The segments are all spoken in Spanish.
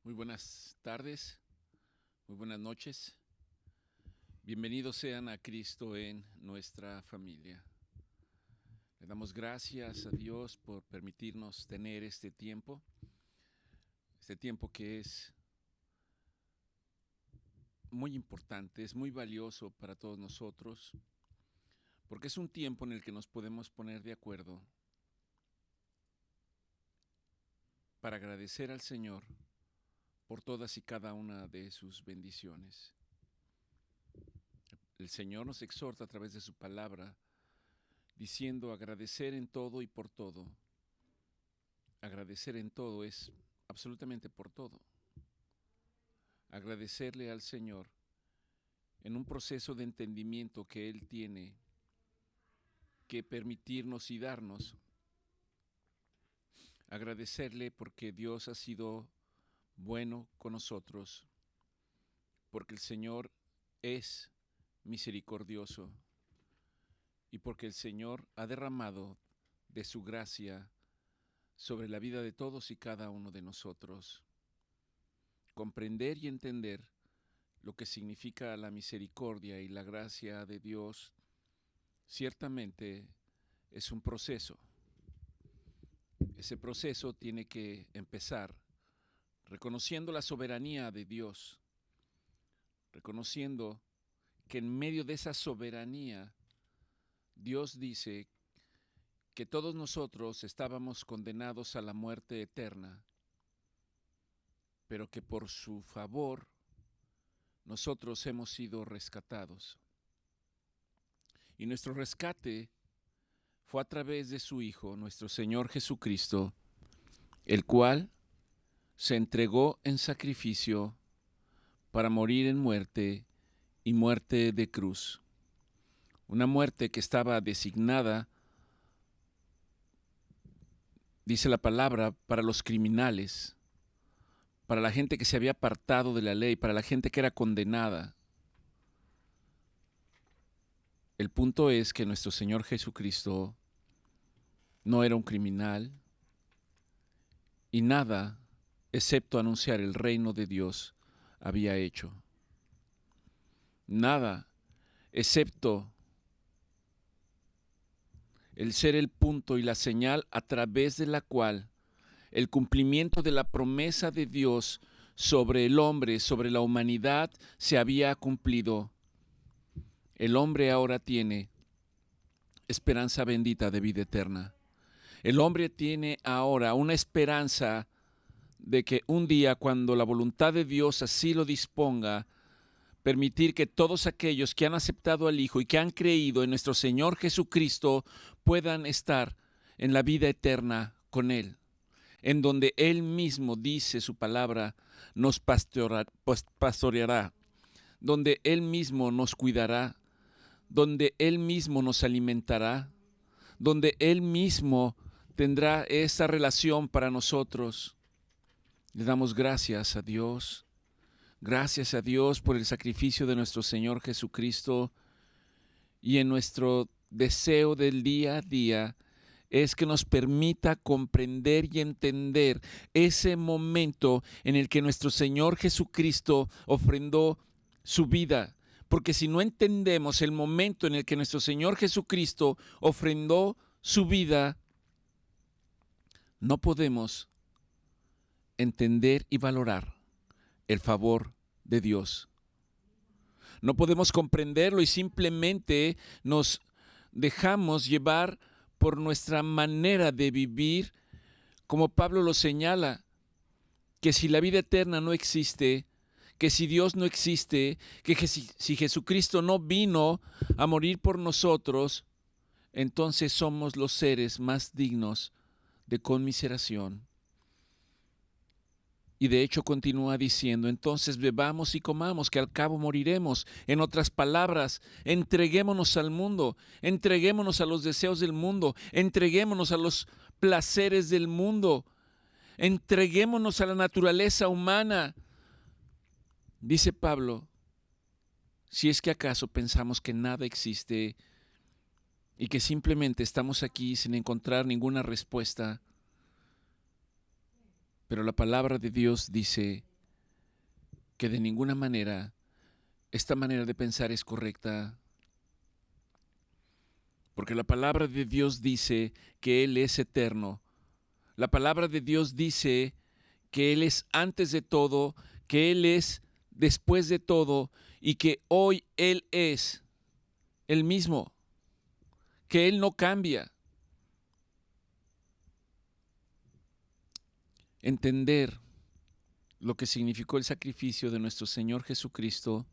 Muy buenas tardes, muy buenas noches. Bienvenidos sean a Cristo en nuestra familia. Le damos gracias a Dios por permitirnos tener este tiempo que es muy importante, es muy valioso para todos nosotros, porque es un tiempo en el que nos podemos poner de acuerdo para agradecer al Señor por todas y cada una de sus bendiciones. El Señor nos exhorta a través de su palabra, diciendo agradecer en todo y por todo. Agradecer en todo es absolutamente por todo. Agradecerle al Señor en un proceso de entendimiento que Él tiene que permitirnos y darnos. Agradecerle porque Dios ha sido bueno con nosotros, porque el Señor es misericordioso y porque el Señor ha derramado de su gracia sobre la vida de todos y cada uno de nosotros. Comprender y entender lo que significa la misericordia y la gracia de Dios ciertamente es un proceso. Ese proceso tiene que empezar reconociendo la soberanía de Dios, reconociendo que en medio de esa soberanía Dios dice que todos nosotros estábamos condenados a la muerte eterna, pero que por su favor nosotros hemos sido rescatados. Y nuestro rescate fue a través de su Hijo, nuestro Señor Jesucristo, el cual se entregó en sacrificio para morir en muerte y muerte de cruz. Una muerte que estaba designada, dice la palabra, para los criminales, para la gente que se había apartado de la ley, para la gente que era condenada. El punto es que nuestro Señor Jesucristo no era un criminal y nada, excepto anunciar el reino de Dios, había hecho. Nada, excepto el ser el punto y la señal a través de la cual el cumplimiento de la promesa de Dios sobre el hombre, sobre la humanidad, se había cumplido. El hombre ahora tiene esperanza bendita de vida eterna. El hombre tiene ahora una esperanza de que un día, cuando la voluntad de Dios así lo disponga, permitir que todos aquellos que han aceptado al Hijo y que han creído en nuestro Señor Jesucristo puedan estar en la vida eterna con Él, en donde Él mismo, dice su palabra, nos pastoreará, donde Él mismo nos cuidará, donde Él mismo nos alimentará, donde Él mismo tendrá esa relación para nosotros. Le damos gracias a Dios. Gracias a Dios por el sacrificio de nuestro Señor Jesucristo, y en nuestro deseo del día a día es que nos permita comprender y entender ese momento en el que nuestro Señor Jesucristo ofrendó su vida. Porque si no entendemos el momento en el que nuestro Señor Jesucristo ofrendó su vida, no podemos entender y valorar el favor de Dios. No podemos comprenderlo y simplemente nos dejamos llevar por nuestra manera de vivir, como Pablo lo señala, que si la vida eterna no existe, que si Dios no existe, que si Jesucristo no vino a morir por nosotros, entonces somos los seres más dignos de conmiseración. Y de hecho continúa diciendo, entonces bebamos y comamos, que al cabo moriremos. En otras palabras, entreguémonos al mundo, entreguémonos a los deseos del mundo, entreguémonos a los placeres del mundo, entreguémonos a la naturaleza humana. Dice Pablo, si es que acaso pensamos que nada existe y que simplemente estamos aquí sin encontrar ninguna respuesta, pero la palabra de Dios dice que de ninguna manera esta manera de pensar es correcta, porque la palabra de Dios dice que Él es eterno. La palabra de Dios dice que Él es antes de todo, que Él es después de todo y que hoy Él es el mismo, que Él no cambia. Entender lo que significó el sacrificio de nuestro Señor Jesucristo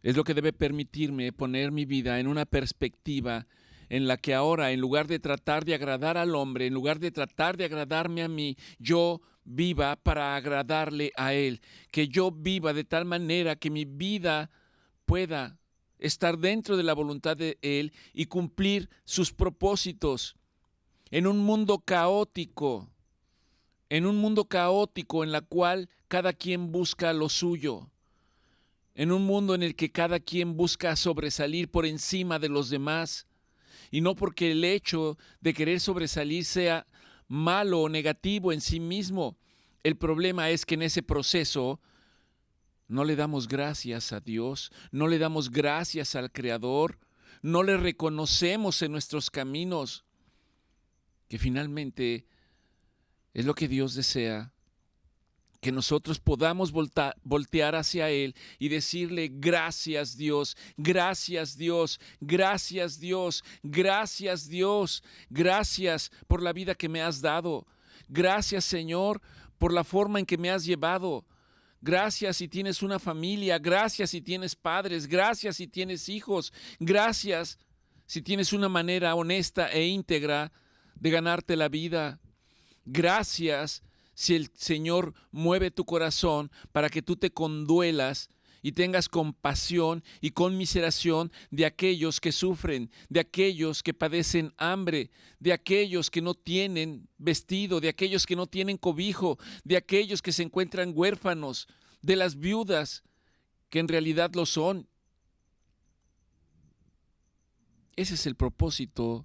es lo que debe permitirme poner mi vida en una perspectiva en la que ahora, en lugar de tratar de agradar al hombre, en lugar de tratar de agradarme a mí, yo viva para agradarle a Él. Que yo viva de tal manera que mi vida pueda estar dentro de la voluntad de Él y cumplir sus propósitos en un mundo caótico, en la cual cada quien busca lo suyo. En un mundo en el que cada quien busca sobresalir por encima de los demás, y no porque el hecho de querer sobresalir sea malo o negativo en sí mismo. El problema es que en ese proceso no le damos gracias a Dios, no le damos gracias al Creador, no le reconocemos en nuestros caminos, que finalmente es lo que Dios desea. Que nosotros podamos voltear hacia Él y decirle: gracias Dios, gracias Dios, gracias Dios, gracias Dios, gracias por la vida que me has dado, gracias Señor por la forma en que me has llevado, gracias si tienes una familia, gracias si tienes padres, gracias si tienes hijos, gracias si tienes una manera honesta e íntegra de ganarte la vida, gracias si el Señor mueve tu corazón para que tú te conduelas y tengas compasión y conmiseración de aquellos que sufren, de aquellos que padecen hambre, de aquellos que no tienen vestido, de aquellos que no tienen cobijo, de aquellos que se encuentran huérfanos, de las viudas que en realidad lo son. Ese es el propósito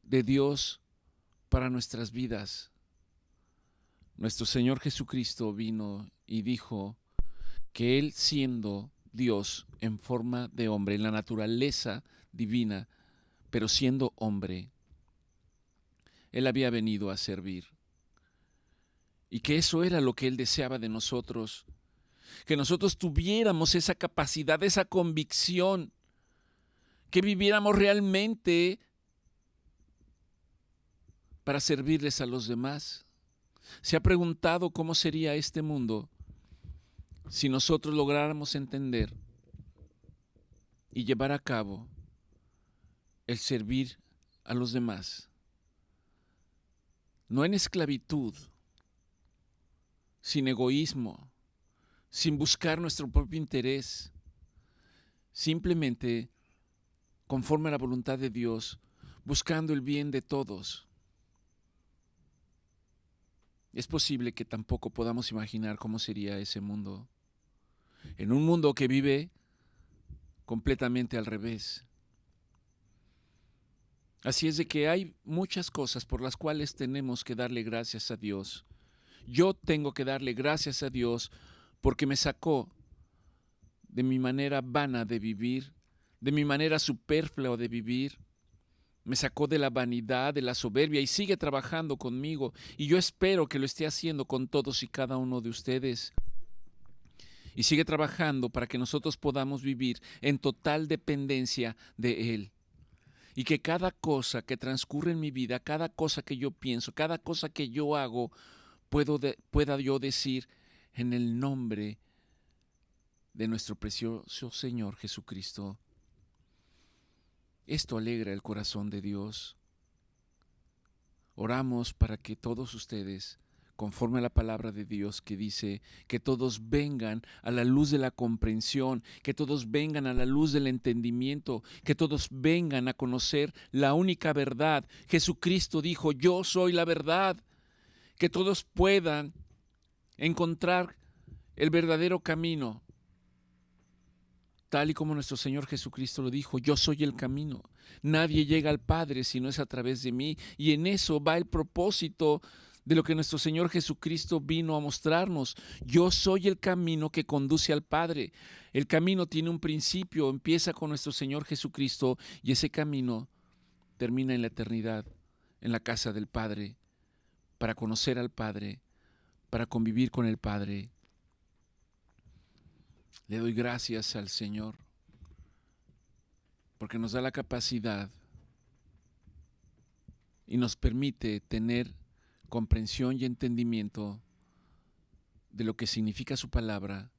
de Dios para nuestras vidas. Nuestro Señor Jesucristo vino y dijo que Él, siendo Dios en forma de hombre, en la naturaleza divina, pero siendo hombre, Él había venido a servir. Y que eso era lo que Él deseaba de nosotros, que nosotros tuviéramos esa capacidad, esa convicción, que viviéramos realmente para servirles a los demás. ¿Se ha preguntado cómo sería este mundo si nosotros lográramos entender y llevar a cabo el servir a los demás? No en esclavitud, sin egoísmo, sin buscar nuestro propio interés, simplemente conforme a la voluntad de Dios, buscando el bien de todos. Es posible que tampoco podamos imaginar cómo sería ese mundo. En un mundo que vive completamente al revés. Así es de que hay muchas cosas por las cuales tenemos que darle gracias a Dios. Yo tengo que darle gracias a Dios porque me sacó de mi manera vana de vivir, de mi manera superflua de vivir. Me sacó de la vanidad, de la soberbia y sigue trabajando conmigo. Y yo espero que lo esté haciendo con todos y cada uno de ustedes. Y sigue trabajando para que nosotros podamos vivir en total dependencia de Él. Y que cada cosa que transcurre en mi vida, cada cosa que yo pienso, cada cosa que yo hago, pueda yo decir en el nombre de nuestro precioso Señor Jesucristo. Esto alegra el corazón de Dios. Oramos para que todos ustedes, conforme a la palabra de Dios que dice que todos vengan a la luz de la comprensión, que todos vengan a la luz del entendimiento, que todos vengan a conocer la única verdad. Jesucristo dijo: yo soy la verdad. Que todos puedan encontrar el verdadero camino. Tal y como nuestro Señor Jesucristo lo dijo: yo soy el camino. Nadie llega al Padre si no es a través de mí. Y en eso va el propósito de lo que nuestro Señor Jesucristo vino a mostrarnos. Yo soy el camino que conduce al Padre. El camino tiene un principio, empieza con nuestro Señor Jesucristo y ese camino termina en la eternidad, en la casa del Padre, para conocer al Padre, para convivir con el Padre. Le doy gracias al Señor porque nos da la capacidad y nos permite tener comprensión y entendimiento de lo que significa su palabra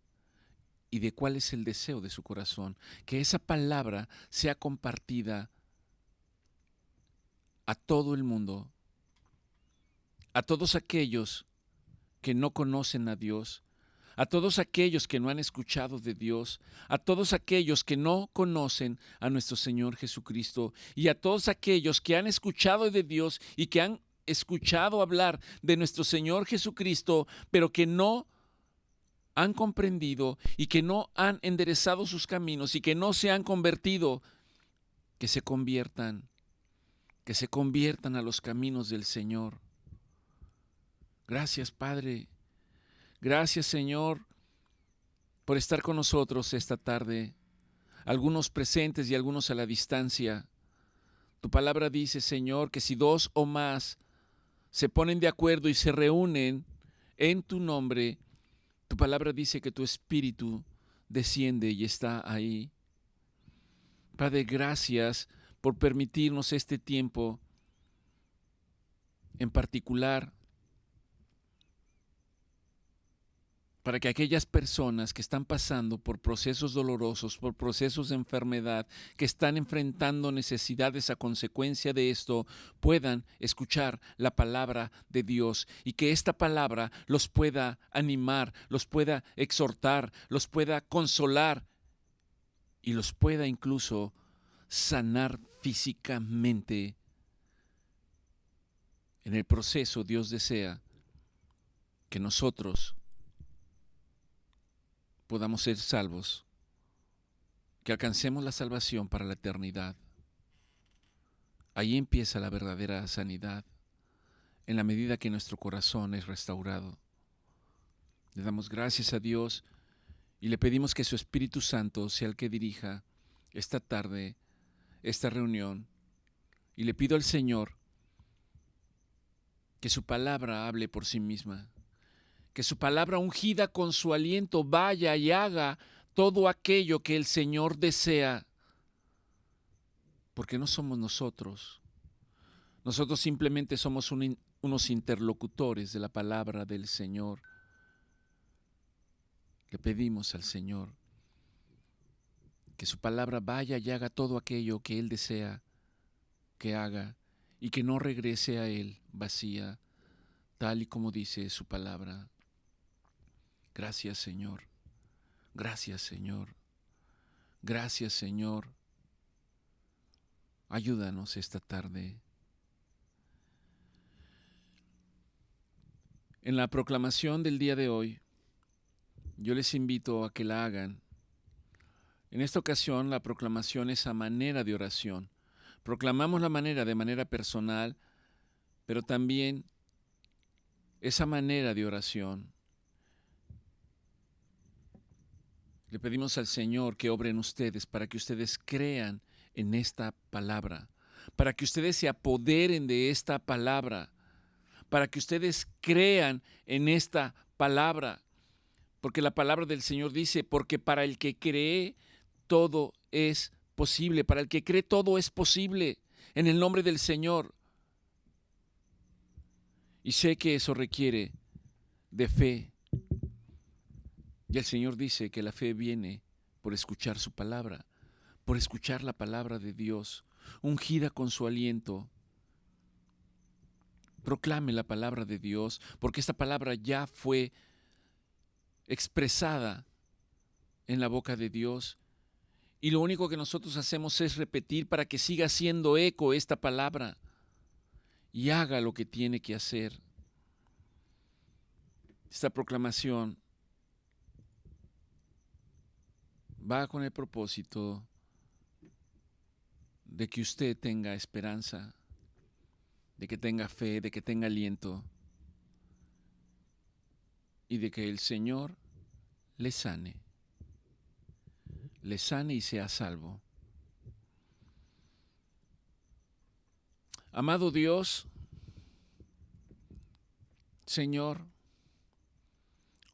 y de cuál es el deseo de su corazón. Que esa palabra sea compartida a todo el mundo, a todos aquellos que no conocen a Dios, a todos aquellos que no han escuchado de Dios, a todos aquellos que no conocen a nuestro Señor Jesucristo y a todos aquellos que han escuchado de Dios y que han escuchado hablar de nuestro Señor Jesucristo, pero que no han comprendido y que no han enderezado sus caminos y que no se han convertido, que se conviertan a los caminos del Señor. Gracias, Padre. Gracias, Señor, por estar con nosotros esta tarde, algunos presentes y algunos a la distancia. Tu palabra dice, Señor, que si 2 o más se ponen de acuerdo y se reúnen en tu nombre, tu palabra dice que tu Espíritu desciende y está ahí. Padre, gracias por permitirnos este tiempo en particular para que aquellas personas que están pasando por procesos dolorosos, por procesos de enfermedad, que están enfrentando necesidades a consecuencia de esto, puedan escuchar la palabra de Dios y que esta palabra los pueda animar, los pueda exhortar, los pueda consolar y los pueda incluso sanar físicamente. En el proceso, Dios desea que nosotros podamos ser salvos, que alcancemos la salvación para la eternidad. Ahí empieza la verdadera sanidad, en la medida que nuestro corazón es restaurado. Le damos gracias a Dios y le pedimos que su Espíritu Santo sea el que dirija esta tarde, esta reunión. Y le pido al Señor que su palabra hable por sí misma, que su palabra ungida con su aliento vaya y haga todo aquello que el Señor desea, porque no somos nosotros. Nosotros simplemente somos unos interlocutores de la palabra del Señor. Le pedimos al Señor que su palabra vaya y haga todo aquello que Él desea que haga y que no regrese a Él vacía, tal y como dice su palabra. Gracias, Señor. Gracias, Señor. Gracias, Señor. Ayúdanos esta tarde. En la proclamación del día de hoy, yo les invito a que la hagan. En esta ocasión, la proclamación es a manera de oración. Proclamamos la manera de manera personal, pero también esa manera de oración. Le pedimos al Señor que obre en ustedes para que ustedes crean en esta palabra, para que ustedes se apoderen de esta palabra, para que ustedes crean en esta palabra, porque la palabra del Señor dice, porque para el que cree todo es posible, para el que cree todo es posible, en el nombre del Señor. Y sé que eso requiere de fe. Y el Señor dice que la fe viene por escuchar su palabra, por escuchar la palabra de Dios, ungida con su aliento. Proclame la palabra de Dios, porque esta palabra ya fue expresada en la boca de Dios. Y lo único que nosotros hacemos es repetir para que siga haciendo eco esta palabra y haga lo que tiene que hacer. Esta proclamación va con el propósito de que usted tenga esperanza, de que tenga fe, de que tenga aliento. y de que el Señor le sane y sea salvo. Amado Dios, Señor,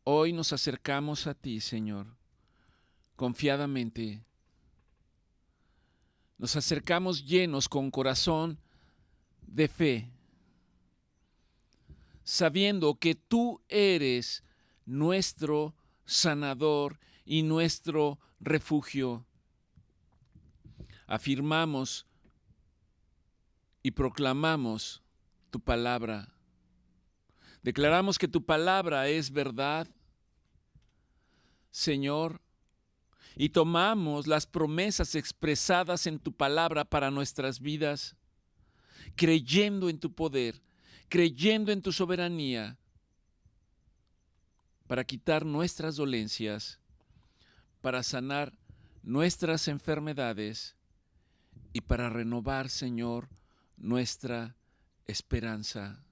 hoy nos acercamos a ti, Señor, confiadamente. Nos acercamos llenos con corazón de fe, sabiendo que tú eres nuestro sanador y nuestro refugio. Afirmamos y proclamamos tu palabra. Declaramos que tu palabra es verdad, Señor, y tomamos las promesas expresadas en tu palabra para nuestras vidas, creyendo en tu poder, creyendo en tu soberanía, para quitar nuestras dolencias, para sanar nuestras enfermedades y para renovar, Señor, nuestra esperanza.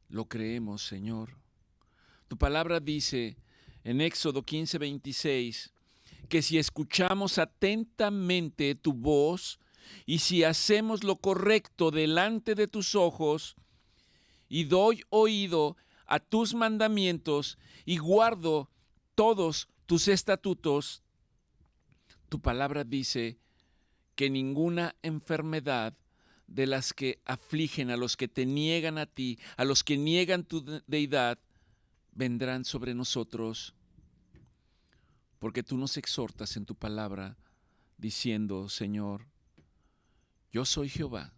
Lo creemos, Señor. Tu palabra dice en Éxodo 15:26 que si escuchamos atentamente tu voz y si hacemos lo correcto delante de tus ojos y doy oído a tus mandamientos y guardo todos tus estatutos, tu palabra dice que ninguna enfermedad de las que afligen a los que te niegan a ti, a los que niegan tu deidad, vendrán sobre nosotros, porque tú nos exhortas en tu palabra diciendo, Señor, yo soy Jehová,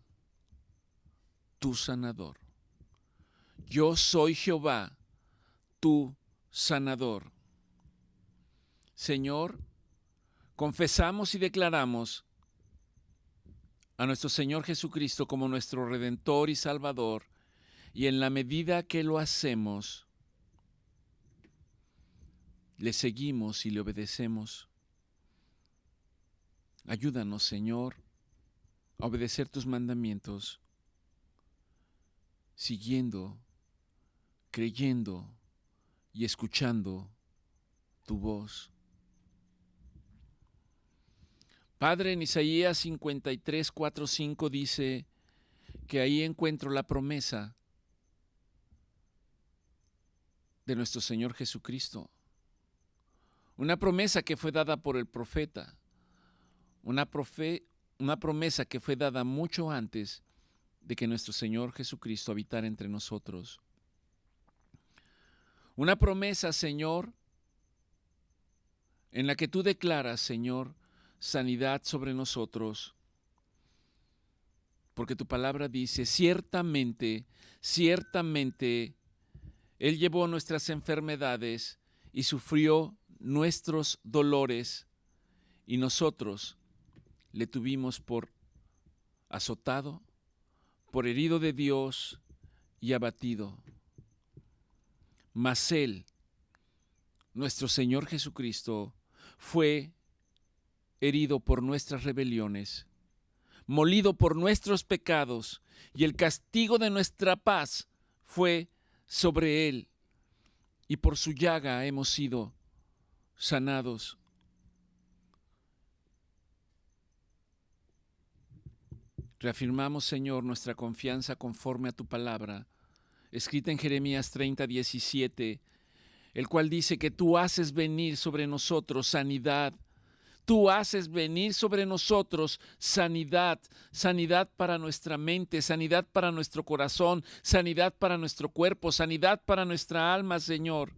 tu sanador. Yo soy Jehová, tu sanador. Señor, confesamos y declaramos a nuestro Señor Jesucristo como nuestro Redentor y Salvador, y en la medida que lo hacemos, le seguimos y le obedecemos. Ayúdanos, Señor, a obedecer tus mandamientos, siguiendo, creyendo y escuchando tu voz. Padre, en Isaías 53, 4, 5 dice que ahí encuentro la promesa de nuestro Señor Jesucristo. Una promesa que fue dada por el profeta. Una promesa que fue dada mucho antes de que nuestro Señor Jesucristo habitara entre nosotros. Una promesa, Señor, en la que tú declaras, Señor, sanidad sobre nosotros, porque tu palabra dice, ciertamente, Él llevó nuestras enfermedades y sufrió nuestros dolores, y nosotros le tuvimos por azotado, por herido de Dios y abatido. Mas Él, nuestro Señor Jesucristo, fue herido por nuestras rebeliones, molido por nuestros pecados, y el castigo de nuestra paz fue sobre Él, y por su llaga hemos sido sanados. Reafirmamos, Señor, nuestra confianza conforme a tu palabra, escrita en Jeremías 30:17, el cual dice que tú haces venir sobre nosotros sanidad. Tú haces venir sobre nosotros sanidad, sanidad para nuestra mente, sanidad para nuestro corazón, sanidad para nuestro cuerpo, sanidad para nuestra alma, Señor.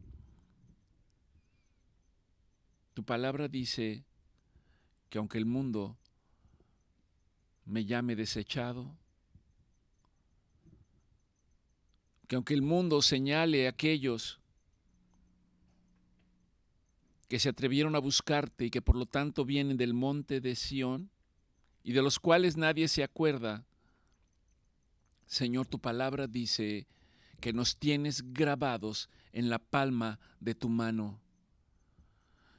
Tu palabra dice que aunque el mundo me llame desechado, que aunque el mundo señale a aquellos que se atrevieron a buscarte y que por lo tanto vienen del monte de Sión y de los cuales nadie se acuerda, Señor, tu palabra dice que nos tienes grabados en la palma de tu mano.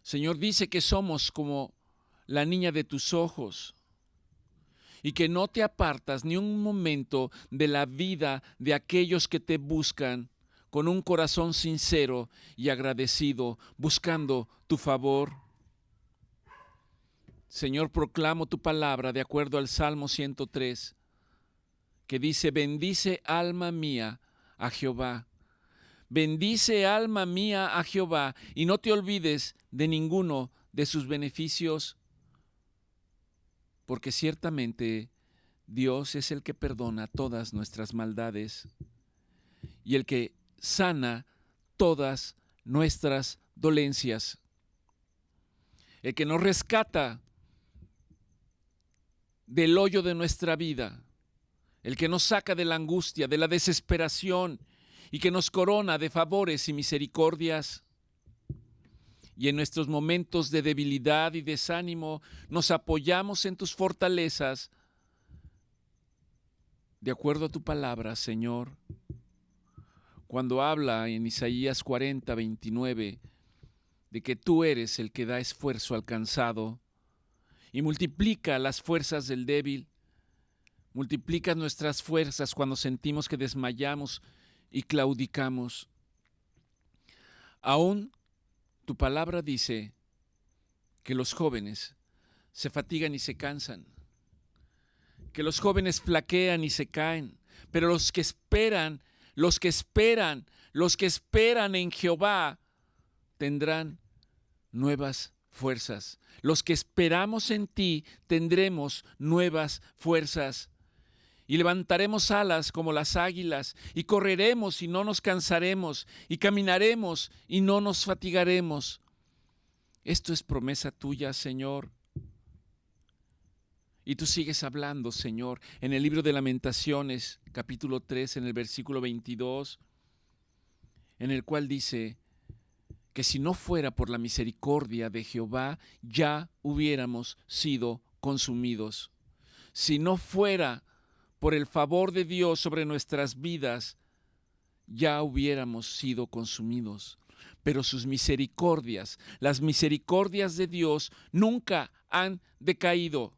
Señor, dice que somos como la niña de tus ojos y que no te apartas ni un momento de la vida de aquellos que te buscan con un corazón sincero y agradecido, buscando tu favor. Señor, proclamo tu palabra de acuerdo al Salmo 103, que dice: bendice alma mía a Jehová. Bendice alma mía a Jehová y no te olvides de ninguno de sus beneficios, porque ciertamente Dios es el que perdona todas nuestras maldades y el que sana todas nuestras dolencias, el que nos rescata del hoyo de nuestra vida, el que nos saca de la angustia, de la desesperación, y que nos corona de favores y misericordias. Y en nuestros momentos de debilidad y desánimo nos apoyamos en tus fortalezas, de acuerdo a tu palabra, Señor. Cuando habla en Isaías 40, 29, de que tú eres el que da esfuerzo al cansado y multiplica las fuerzas del débil, multiplica nuestras fuerzas cuando sentimos que desmayamos y claudicamos. Aún tu palabra dice que los jóvenes se fatigan y se cansan, que los jóvenes flaquean y se caen, pero los que esperan en Jehová tendrán nuevas fuerzas. Los que esperamos en ti tendremos nuevas fuerzas. Y levantaremos alas como las águilas, y correremos y no nos cansaremos, y caminaremos y no nos fatigaremos. Esto es promesa tuya, Señor. Y tú sigues hablando, Señor, en el libro de Lamentaciones, capítulo 3, en el versículo 22, en el cual dice que si no fuera por la misericordia de Jehová, ya hubiéramos sido consumidos. Si no fuera por el favor de Dios sobre nuestras vidas, ya hubiéramos sido consumidos. Pero sus misericordias, las misericordias de Dios, nunca han decaído.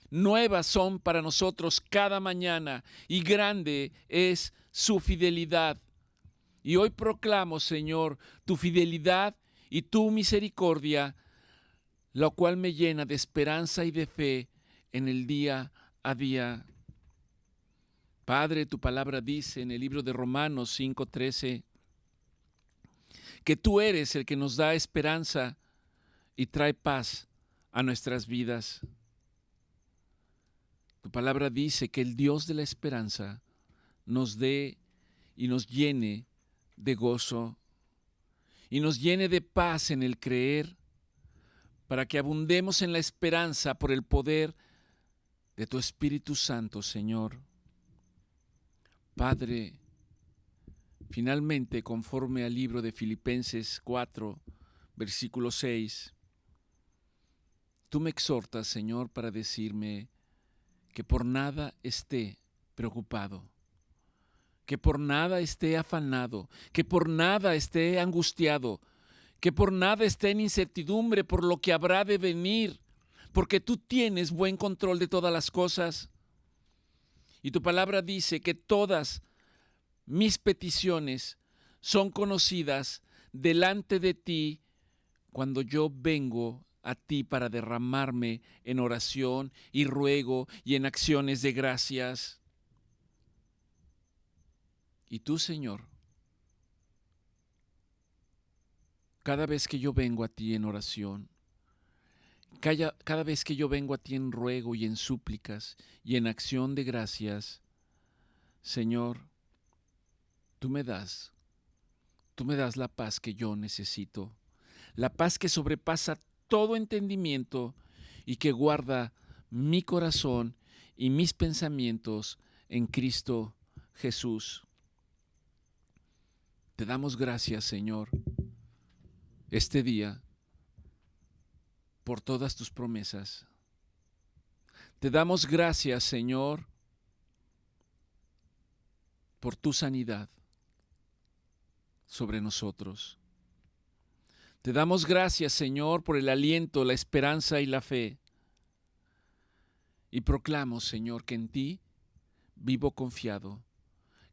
Nuevas son para nosotros cada mañana, y grande es su fidelidad. Y hoy proclamo, Señor, tu fidelidad y tu misericordia, lo cual me llena de esperanza y de fe en el día a día. Padre, tu palabra dice en el libro de Romanos 5:13 que tú eres el que nos da esperanza y trae paz a nuestras vidas. Tu palabra dice que el Dios de la esperanza nos dé y nos llene de gozo y nos llene de paz en el creer, para que abundemos en la esperanza por el poder de tu Espíritu Santo, Señor. Padre, finalmente, conforme al libro de Filipenses 4, versículo 6, tú me exhortas, Señor, para decirme que por nada esté preocupado, que por nada esté afanado, que por nada esté angustiado, que por nada esté en incertidumbre por lo que habrá de venir, porque tú tienes buen control de todas las cosas. Y tu palabra dice que todas mis peticiones son conocidas delante de ti cuando yo vengo a ti para derramarme en oración y ruego y en acciones de gracias. Y tú, Señor, cada vez que yo vengo a ti en oración, cada vez que yo vengo a ti en ruego y en súplicas y en acción de gracias, Señor, tú me das la paz que yo necesito, la paz que sobrepasa todo entendimiento y que guarda mi corazón y mis pensamientos en Cristo Jesús. Te damos gracias, Señor, este día por todas tus promesas. Te damos gracias, Señor, por tu sanidad sobre nosotros. Te damos gracias, Señor, por el aliento, la esperanza y la fe. Y proclamo, Señor, que en ti vivo confiado,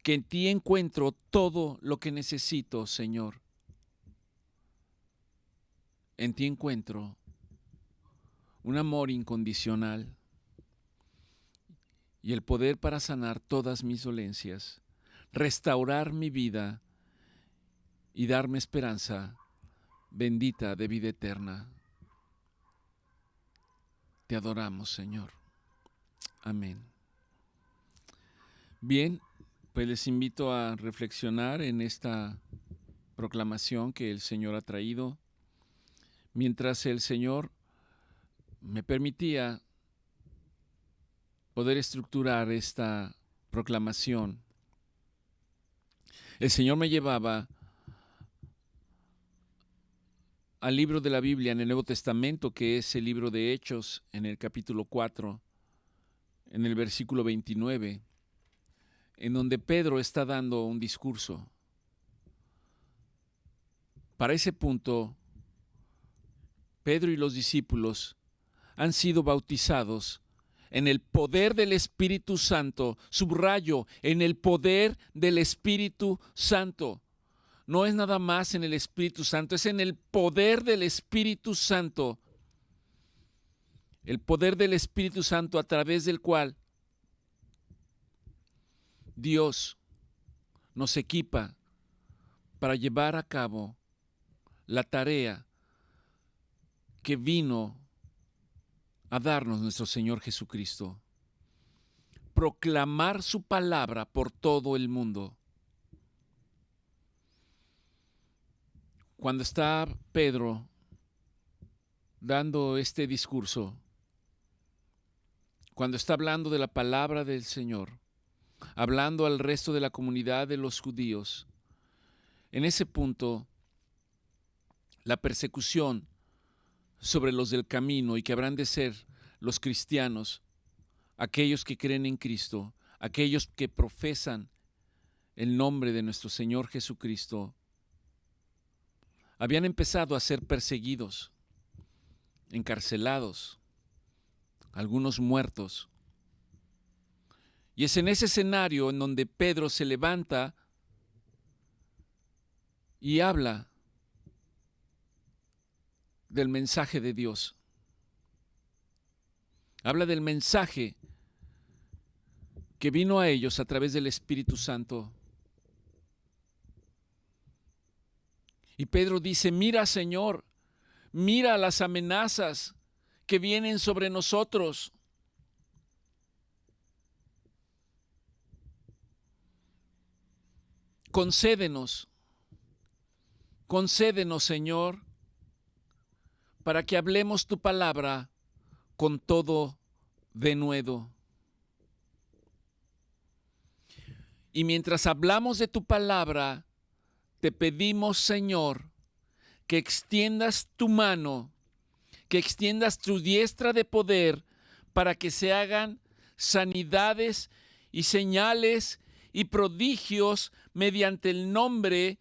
que en ti encuentro todo lo que necesito, Señor. En ti encuentro un amor incondicional y el poder para sanar todas mis dolencias, restaurar mi vida y darme esperanza bendita de vida eterna. Te adoramos, Señor. Amén. Bien, pues les invito a reflexionar en esta proclamación que el Señor ha traído. Mientras el Señor me permitía poder estructurar esta proclamación, el Señor me llevaba al libro de la Biblia en el Nuevo Testamento, que es el libro de Hechos, en el capítulo 4, en el versículo 29, en donde Pedro está dando un discurso. Para ese punto, Pedro y los discípulos han sido bautizados en el poder del Espíritu Santo. Subrayo, en el poder del Espíritu Santo. No es nada más en el Espíritu Santo, es en el poder del Espíritu Santo. El poder del Espíritu Santo a través del cual Dios nos equipa para llevar a cabo la tarea que vino a darnos nuestro Señor Jesucristo. Proclamar su palabra por todo el mundo. Cuando está Pedro dando este discurso, cuando está hablando de la palabra del Señor, hablando al resto de la comunidad de los judíos, en ese punto, la persecución sobre los del camino y que habrán de ser los cristianos, aquellos que creen en Cristo, aquellos que profesan el nombre de nuestro Señor Jesucristo, habían empezado a ser perseguidos, encarcelados, algunos muertos. Y es en ese escenario en donde Pedro se levanta y habla del mensaje de Dios. Habla del mensaje que vino a ellos a través del Espíritu Santo. Y Pedro dice: mira, Señor, mira las amenazas que vienen sobre nosotros. Concédenos, Señor, para que hablemos tu palabra con todo denuedo. Y mientras hablamos de tu palabra, te pedimos, Señor, que extiendas tu mano, que extiendas tu diestra de poder para que se hagan sanidades y señales y prodigios mediante el nombre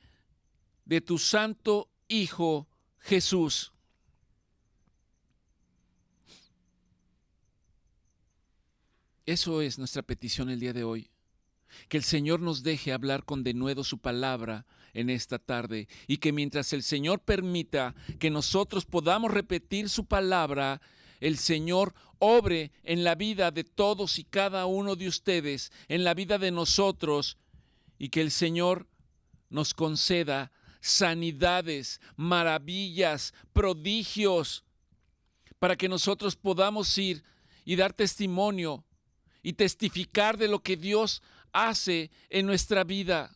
de tu santo Hijo Jesús. Eso es nuestra petición el día de hoy. Que el Señor nos deje hablar con denuedo su palabra en esta tarde y que mientras el Señor permita que nosotros podamos repetir su palabra, el Señor obre en la vida de todos y cada uno de ustedes, en la vida de nosotros, y que el Señor nos conceda sanidades, maravillas, prodigios, para que nosotros podamos ir y dar testimonio y testificar de lo que Dios hace en nuestra vida.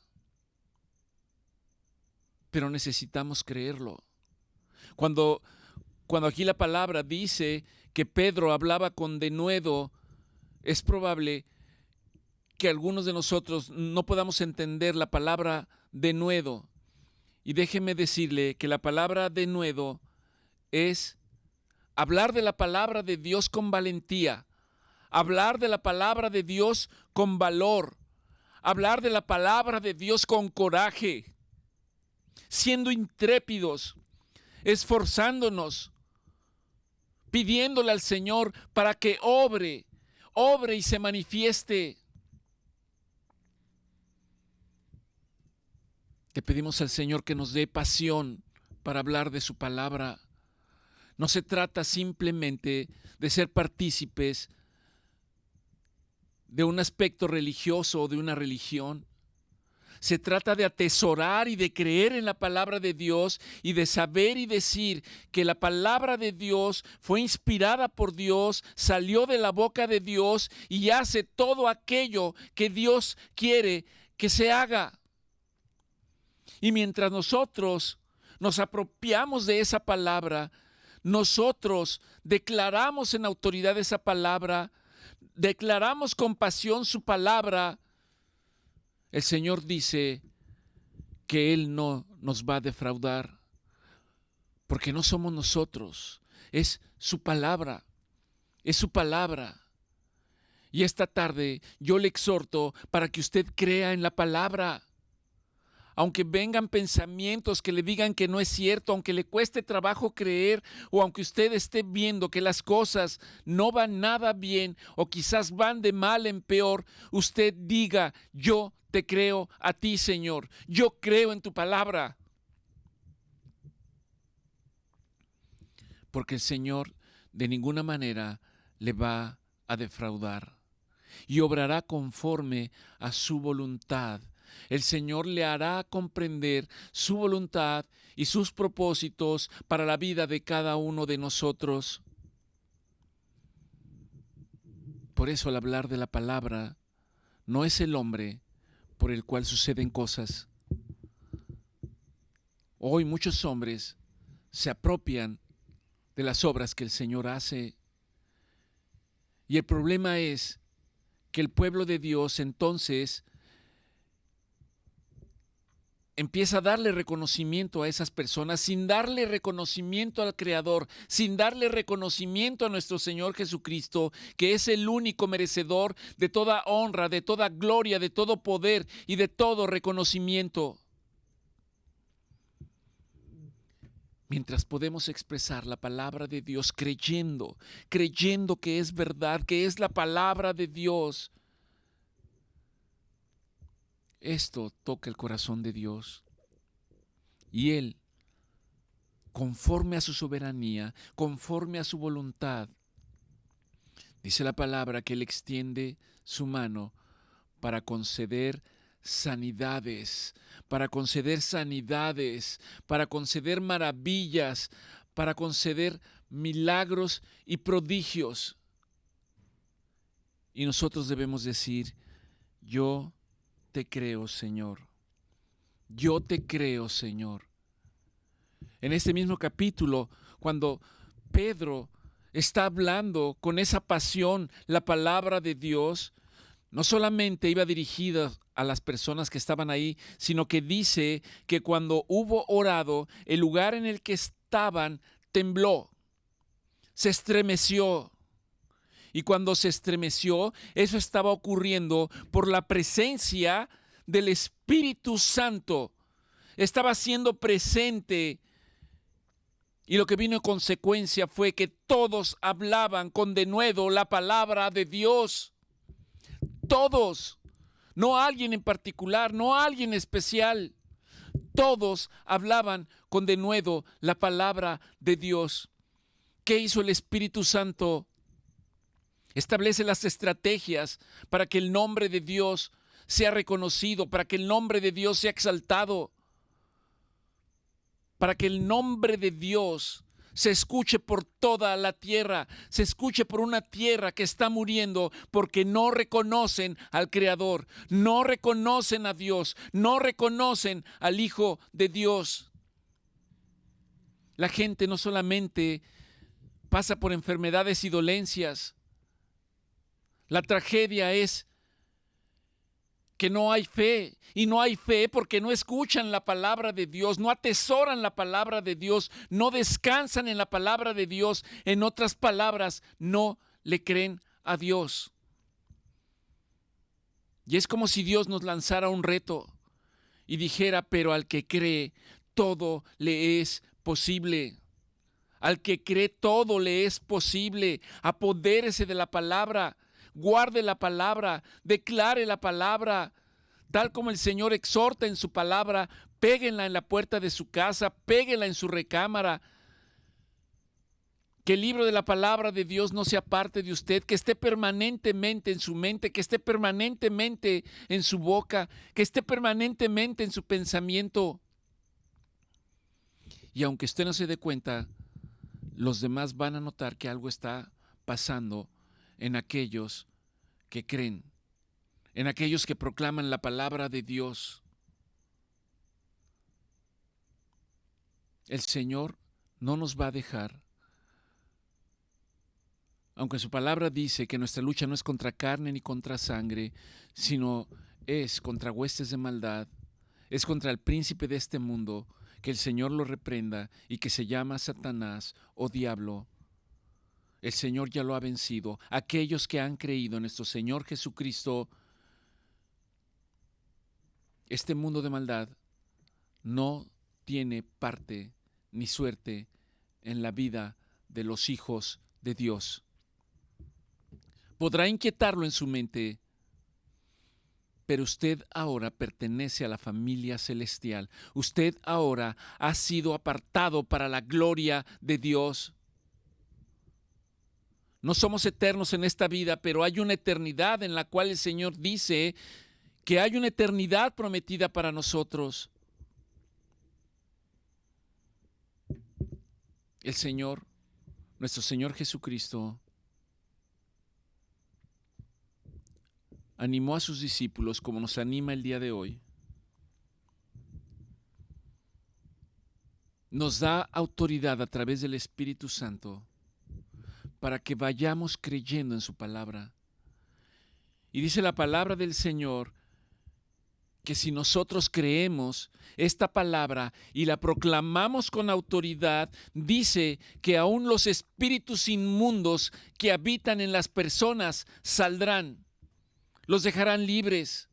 Pero necesitamos creerlo. Cuando aquí la palabra dice que Pedro hablaba con denuedo, es probable que algunos de nosotros no podamos entender la palabra denuedo. Y déjeme decirle que la palabra denuedo es hablar de la palabra de Dios con valentía, hablar de la palabra de Dios con valor, hablar de la palabra de Dios con coraje, siendo intrépidos, esforzándonos, pidiéndole al Señor para que obre y se manifieste. Te pedimos al Señor que nos dé pasión para hablar de su palabra. No se trata simplemente de ser partícipes de un aspecto religioso o de una religión. Se trata de atesorar y de creer en la palabra de Dios y de saber y decir que la palabra de Dios fue inspirada por Dios, salió de la boca de Dios y hace todo aquello que Dios quiere que se haga. Y mientras nosotros nos apropiamos de esa palabra, nosotros declaramos en autoridad esa palabra, declaramos con pasión su palabra, el Señor dice que Él no nos va a defraudar, porque no somos nosotros, es su palabra, es su palabra. Y esta tarde yo le exhorto para que usted crea en la palabra. Aunque vengan pensamientos que le digan que no es cierto, aunque le cueste trabajo creer, o aunque usted esté viendo que las cosas no van nada bien, o quizás van de mal en peor, usted diga: yo te creo a ti, Señor, yo creo en tu palabra. Porque el Señor de ninguna manera le va a defraudar y obrará conforme a su voluntad. El Señor le hará comprender su voluntad y sus propósitos para la vida de cada uno de nosotros. Por eso, al hablar de la palabra, no es el hombre por el cual suceden cosas. Hoy muchos hombres se apropian de las obras que el Señor hace. Y el problema es que el pueblo de Dios entonces empieza a darle reconocimiento a esas personas sin darle reconocimiento al Creador, sin darle reconocimiento a nuestro Señor Jesucristo, que es el único merecedor de toda honra, de toda gloria, de todo poder y de todo reconocimiento. Mientras podemos expresar la palabra de Dios creyendo que es verdad, que es la palabra de Dios, esto toca el corazón de Dios y Él, conforme a su soberanía, conforme a su voluntad, dice la palabra que Él extiende su mano para conceder sanidades, para conceder maravillas, para conceder milagros y prodigios. Y nosotros debemos decir: yo te creo, Señor. Yo te creo, Señor. En este mismo capítulo, cuando Pedro está hablando con esa pasión la palabra de Dios, no solamente iba dirigida a las personas que estaban ahí, sino que dice que cuando hubo orado, el lugar en el que estaban tembló, se estremeció. Y cuando se estremeció, eso estaba ocurriendo por la presencia del Espíritu Santo. Estaba siendo presente. Y lo que vino en consecuencia fue que todos hablaban con denuedo la palabra de Dios. Todos. No alguien en particular, no alguien especial. Todos hablaban con denuedo la palabra de Dios. ¿Qué hizo el Espíritu Santo? Establece las estrategias para que el nombre de Dios sea reconocido, para que el nombre de Dios sea exaltado, para que el nombre de Dios se escuche por toda la tierra, se escuche por una tierra que está muriendo porque no reconocen al Creador, no reconocen a Dios, no reconocen al Hijo de Dios. La gente no solamente pasa por enfermedades y dolencias. La tragedia es que no hay fe, y no hay fe porque no escuchan la palabra de Dios, no atesoran la palabra de Dios, no descansan en la palabra de Dios. En otras palabras, no le creen a Dios. Y es como si Dios nos lanzara un reto y dijera: pero al que cree, todo le es posible. Al que cree, todo le es posible. Apodérese de la palabra. Guarde la palabra, declare la palabra, tal como el Señor exhorta en su palabra: péguenla en la puerta de su casa, péguenla en su recámara. Que el libro de la palabra de Dios no se aparte de usted, que esté permanentemente en su mente, que esté permanentemente en su boca, que esté permanentemente en su pensamiento. Y aunque usted no se dé cuenta, los demás van a notar que algo está pasando en aquellos que creen, en aquellos que proclaman la palabra de Dios. El Señor no nos va a dejar. Aunque su palabra dice que nuestra lucha no es contra carne ni contra sangre, sino es contra huestes de maldad, es contra el príncipe de este mundo, que el Señor lo reprenda y que se llama Satanás o diablo. El Señor ya lo ha vencido. Aquellos que han creído en nuestro Señor Jesucristo, este mundo de maldad no tiene parte ni suerte en la vida de los hijos de Dios. Podrá inquietarlo en su mente, pero usted ahora pertenece a la familia celestial. Usted ahora ha sido apartado para la gloria de Dios. No somos eternos en esta vida, pero hay una eternidad en la cual el Señor dice que hay una eternidad prometida para nosotros. El Señor, nuestro Señor Jesucristo, animó a sus discípulos como nos anima el día de hoy. Nos da autoridad a través del Espíritu Santo para que vayamos creyendo en su palabra. Y dice la palabra del Señor que si nosotros creemos esta palabra y la proclamamos con autoridad, dice que aún los espíritus inmundos que habitan en las personas saldrán, los dejarán libres,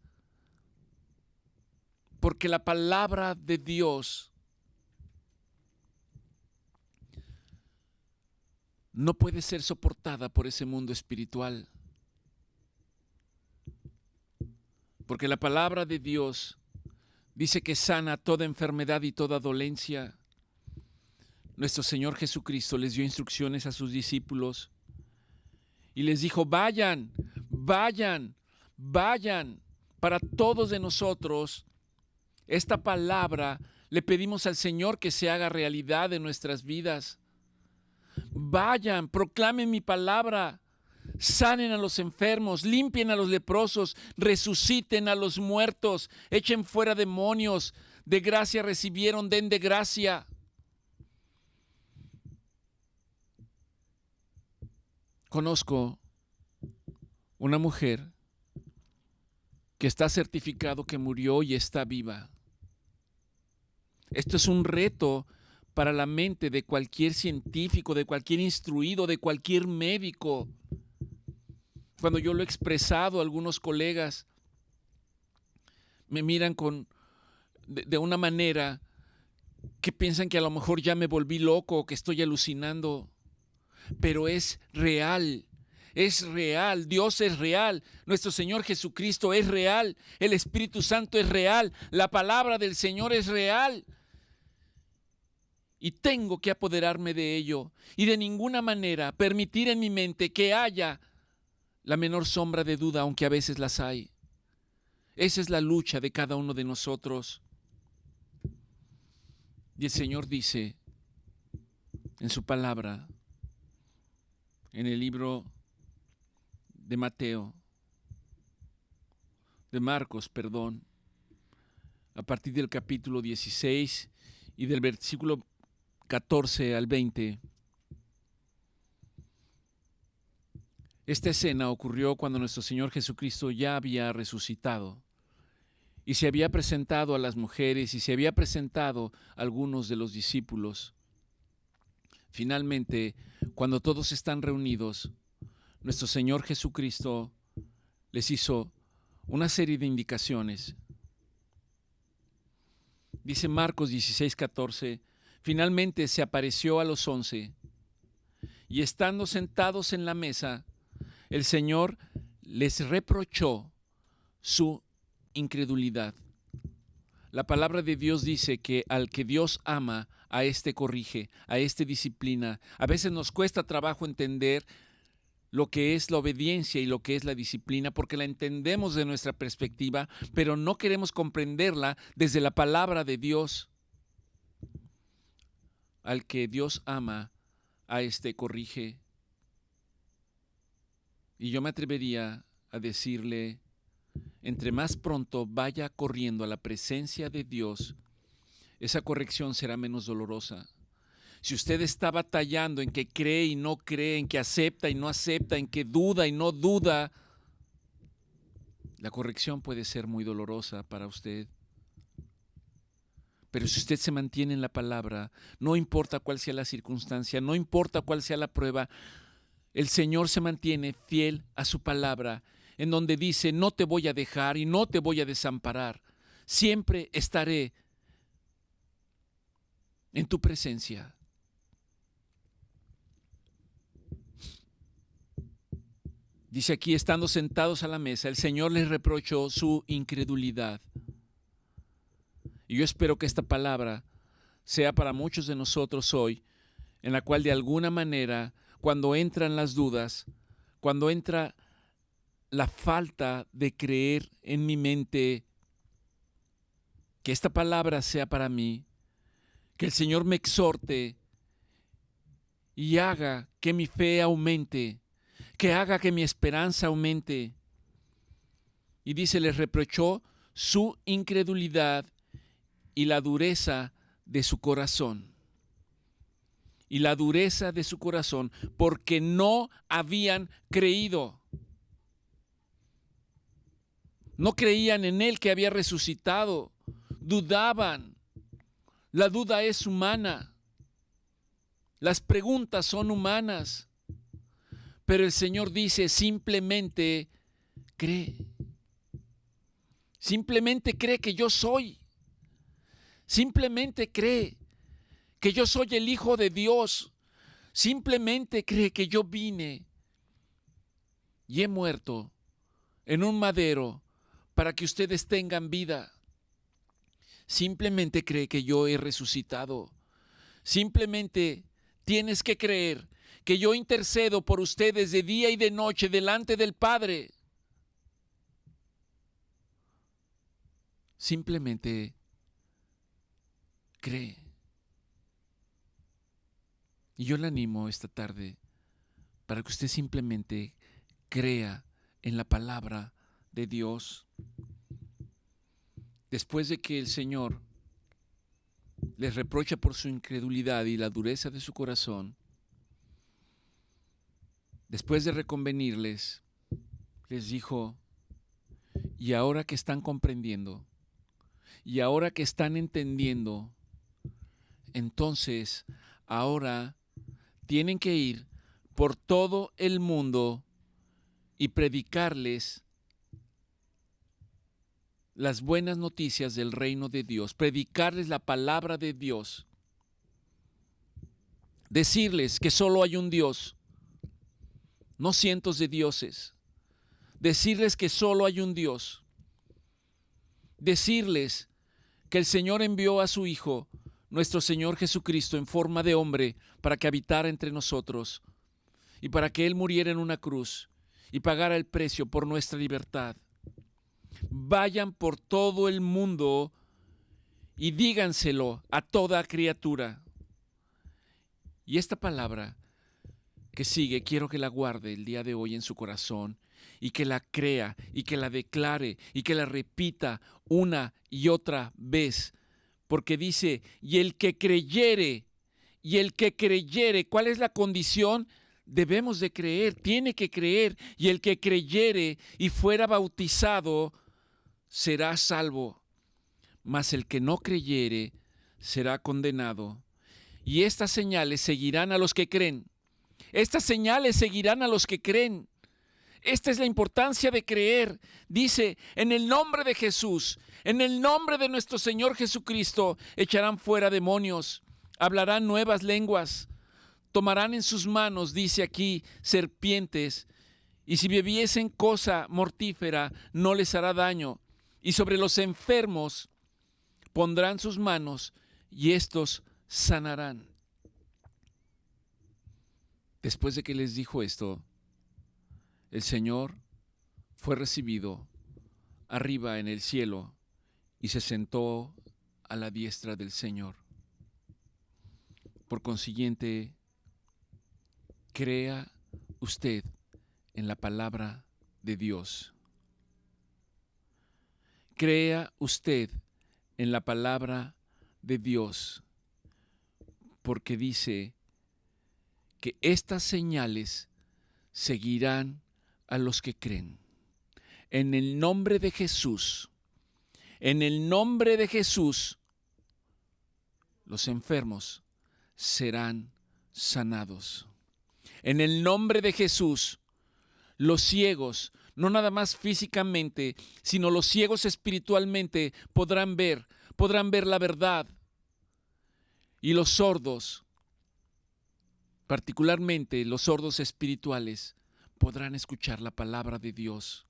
porque la palabra de Dios no puede ser soportada por ese mundo espiritual. Porque la palabra de Dios dice que sana toda enfermedad y toda dolencia. Nuestro Señor Jesucristo les dio instrucciones a sus discípulos y les dijo: vayan, vayan, vayan. Para todos de nosotros, esta palabra le pedimos al Señor que se haga realidad en nuestras vidas. Vayan, proclamen mi palabra. Sanen a los enfermos, limpien a los leprosos, resuciten a los muertos, echen fuera demonios, de gracia recibieron, den de gracia. Conozco una mujer que está certificado que murió y está viva. Esto es un reto para la mente de cualquier científico, de cualquier instruido, de cualquier médico. Cuando yo lo he expresado, algunos colegas me miran de una manera que piensan que a lo mejor ya me volví loco o que estoy alucinando. Pero es real, Dios es real, nuestro Señor Jesucristo es real, el Espíritu Santo es real, la palabra del Señor es real. Y tengo que apoderarme de ello y de ninguna manera permitir en mi mente que haya la menor sombra de duda, aunque a veces las hay. Esa es la lucha de cada uno de nosotros. Y el Señor dice en su palabra, en el libro de Marcos, a partir del capítulo 16 y del versículo 14 al 20. Esta escena ocurrió cuando nuestro Señor Jesucristo ya había resucitado y se había presentado a las mujeres y se había presentado a algunos de los discípulos. Finalmente, cuando todos están reunidos, nuestro Señor Jesucristo les hizo una serie de indicaciones. Dice Marcos 16:14, finalmente se apareció a los 11 y estando sentados en la mesa, el Señor les reprochó su incredulidad. La palabra de Dios dice que al que Dios ama, a este corrige, a este disciplina. A veces nos cuesta trabajo entender lo que es la obediencia y lo que es la disciplina, porque la entendemos de nuestra perspectiva, pero no queremos comprenderla desde la palabra de Dios. Al que Dios ama, a este corrige. Y yo me atrevería a decirle, entre más pronto vaya corriendo a la presencia de Dios, esa corrección será menos dolorosa. Si usted está batallando en que cree y no cree, en que acepta y no acepta, en que duda y no duda, la corrección puede ser muy dolorosa para usted. Pero si usted se mantiene en la palabra, no importa cuál sea la circunstancia, no importa cuál sea la prueba, el Señor se mantiene fiel a su palabra, en donde dice, no te voy a dejar y no te voy a desamparar. Siempre estaré en tu presencia. Dice aquí, estando sentados a la mesa, el Señor les reprochó su incredulidad. Y yo espero que esta palabra sea para muchos de nosotros hoy, en la cual de alguna manera, cuando entran las dudas, cuando entra la falta de creer en mi mente, que esta palabra sea para mí, que el Señor me exhorte y haga que mi fe aumente, que haga que mi esperanza aumente. Y dice, les reprochó su incredulidad y la dureza de su corazón. Y la dureza de su corazón, porque no habían creído. No creían en Él que había resucitado. Dudaban. La duda es humana. Las preguntas son humanas. Pero el Señor dice, simplemente cree. Simplemente cree que yo soy. Simplemente cree que yo soy el Hijo de Dios. Simplemente cree que yo vine y he muerto en un madero para que ustedes tengan vida. Simplemente cree que yo he resucitado. Simplemente tienes que creer que yo intercedo por ustedes de día y de noche delante del Padre. Simplemente cree. Y yo le animo esta tarde para que usted simplemente crea en la palabra de Dios. Después de que el Señor les reprocha por su incredulidad y la dureza de su corazón, después de reconvenirles, les dijo, y ahora que están comprendiendo, y ahora que están entendiendo, entonces ahora tienen que ir por todo el mundo y predicarles las buenas noticias del reino de Dios, predicarles la palabra de Dios, decirles que solo hay un Dios, no cientos de dioses, decirles que solo hay un Dios, decirles que el Señor envió a su Hijo, nuestro Señor Jesucristo, en forma de hombre, para que habitara entre nosotros y para que Él muriera en una cruz y pagara el precio por nuestra libertad. Vayan por todo el mundo y díganselo a toda criatura. Y esta palabra que sigue, quiero que la guarde el día de hoy en su corazón y que la crea y que la declare y que la repita una y otra vez. Porque dice, y el que creyere, ¿cuál es la condición? Debemos de creer, tiene que creer, y el que creyere y fuera bautizado será salvo, mas el que no creyere será condenado. Y estas señales seguirán a los que creen. Estas señales seguirán a los que creen. Esta es la importancia de creer. Dice, en el nombre de Jesús, en el nombre de nuestro Señor Jesucristo, echarán fuera demonios, hablarán nuevas lenguas, tomarán en sus manos, dice aquí, serpientes, y si bebiesen cosa mortífera, no les hará daño. Y sobre los enfermos pondrán sus manos y estos sanarán. Después de que les dijo esto, el Señor fue recibido arriba en el cielo y se sentó a la diestra del Señor. Por consiguiente, crea usted en la palabra de Dios. Crea usted en la palabra de Dios, porque dice que estas señales seguirán a los que creen. En el nombre de Jesús, en el nombre de Jesús, los enfermos serán sanados. En el nombre de Jesús, los ciegos, no nada más físicamente, sino los ciegos espiritualmente podrán ver la verdad. Y los sordos, particularmente los sordos espirituales, podrán escuchar la palabra de Dios.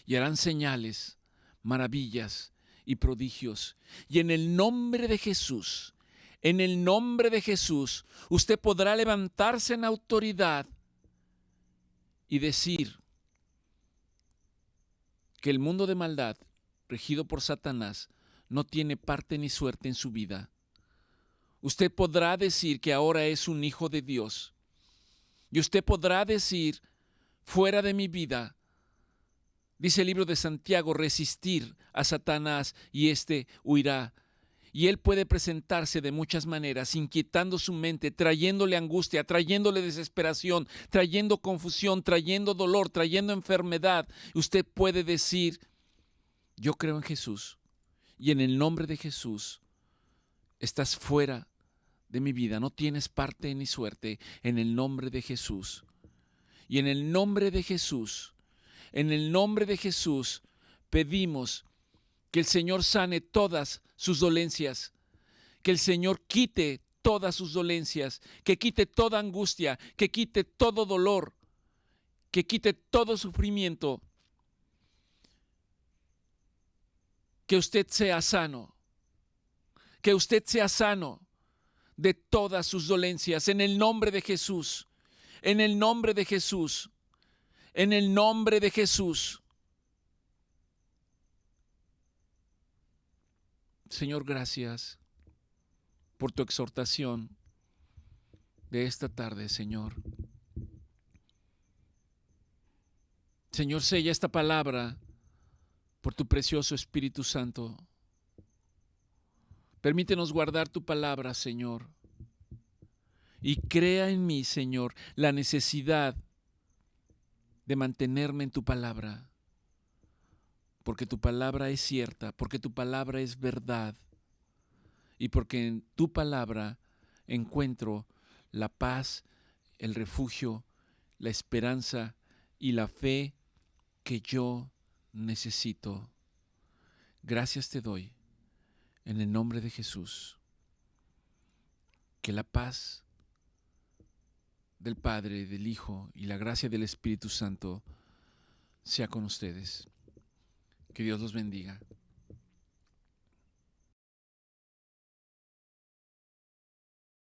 Y harán señales, maravillas y prodigios. Y en el nombre de Jesús, usted podrá levantarse en autoridad y decir que el mundo de maldad, regido por Satanás, no tiene parte ni suerte en su vida. Usted podrá decir que ahora es un hijo de Dios. Y usted podrá decir, fuera de mi vida, dice el libro de Santiago, resistir a Satanás y éste huirá. Y él puede presentarse de muchas maneras, inquietando su mente, trayéndole angustia, trayéndole desesperación, trayendo confusión, trayendo dolor, trayendo enfermedad. Usted puede decir, yo creo en Jesús y en el nombre de Jesús estás fuera de mi vida, no tienes parte ni suerte en el nombre de Jesús. Y en el nombre de Jesús, pedimos que el Señor sane todas sus dolencias, que el Señor quite todas sus dolencias, que quite toda angustia, que quite todo dolor, que quite todo sufrimiento, que usted sea sano, de todas sus dolencias, en el nombre de Jesús, en el nombre de Jesús, en el nombre de Jesús. Señor, gracias por tu exhortación de esta tarde, Señor. Señor, sella esta palabra por tu precioso Espíritu Santo. Permítenos guardar tu palabra, Señor. Y crea en mí, Señor, la necesidad de mantenerme en tu palabra. Porque tu palabra es cierta, porque tu palabra es verdad. Y porque en tu palabra encuentro la paz, el refugio, la esperanza y la fe que yo necesito. Gracias te doy en el nombre de Jesús. Que la paz del Padre, del Hijo y la gracia del Espíritu Santo sea con ustedes. Que Dios los bendiga.